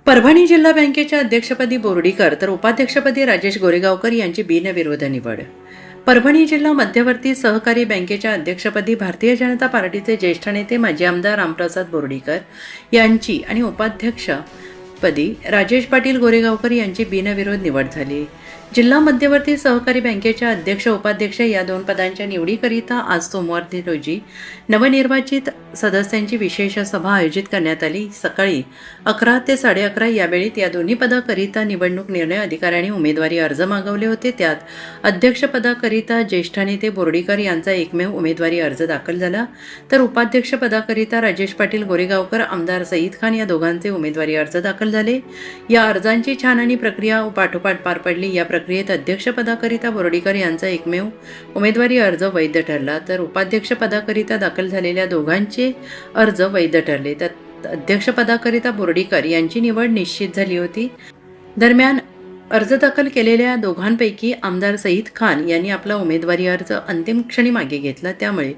परभणी जिल्हा बँकेच्या अध्यक्षपदी बोर्डीकर तर उपाध्यक्षपदी राजेश गोरेगावकर यांची बिनविरोध निवड. परभणी जिल्हा मध्यवर्ती सहकारी बँकेच्या अध्यक्षपदी भारतीय जनता पार्टीचे ज्येष्ठ नेते माजी आमदार रामप्रसाद बोर्डीकर यांची आणि उपाध्यक्षपदी राजेश पाटील गोरेगावकर यांची बिनविरोध निवड झाली. जिल्हा मध्यवर्ती सहकारी बँकेच्या अध्यक्ष उपाध्यक्ष या दोन पदांच्या निवडीकरिता आज सोमवार रोजी नवनिर्वाचित सदस्यांची विशेष सभा आयोजित करण्यात आली. सकाळी 11 ते 11:30 या वेळेत या दोन्ही पदाकरिता निवडणूक निर्णय अधिकाऱ्यांनी उमेदवारी अर्ज मागवले होते. त्यात अध्यक्षपदाकरिता ज्येष्ठ नेते बोर्डीकर यांचा एकमेव उमेदवारी अर्ज दाखल झाला, तर उपाध्यक्षपदाकरिता राजेश पाटील गोरेगावकर, आमदार सईद खान या दोघांचे उमेदवारी अर्ज दाखल झाले. या अर्जांची छाननी प्रक्रिया पाठोपाठ पार पडली. या प्रक्रियेत अध्यक्षपदाकरिता बोर्डीकर यांचा एकमेव उमेदवारी अर्ज वैध ठरला, तर उपाध्यक्षपदाकरिता दाखल झालेल्या दोघांचे अर्ज वैध ठरले. तर अध्यक्षपदाकरिता बोर्डीकर यांची निवड निश्चित झाली होती. दरम्यान अर्ज दाखल केलेल्या दोघांपैकी आमदार सईद खान यांनी आपला उमेदवारी अर्ज अंतिम क्षणी मागे घेतला. त्यामुळे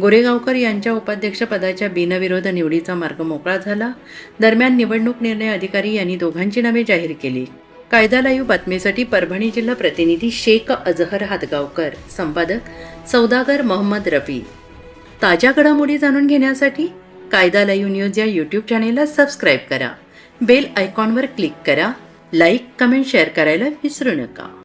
गोरेगावकर यांच्या उपाध्यक्षपदाच्या बिनविरोध निवडीचा मार्ग मोकळा झाला. दरम्यान निवडणूक निर्णय अधिकारी यांनी दोघांची नावे जाहीर केली. कायदा लाईव्ह बातमीसाठी परभणी जिल्हा प्रतिनिधी शेख अजहर हातगावकर, संपादक सौदागर मोहम्मद रफी. ताज्या घडामोडी जाणून घेण्यासाठी कायदा लाईव्ह न्यूज या यूट्यूब चॅनेलला सबस्क्राईब करा. बेल आयकॉनवर क्लिक करा. लाईक, कमेंट, शेअर करायला विसरू नका.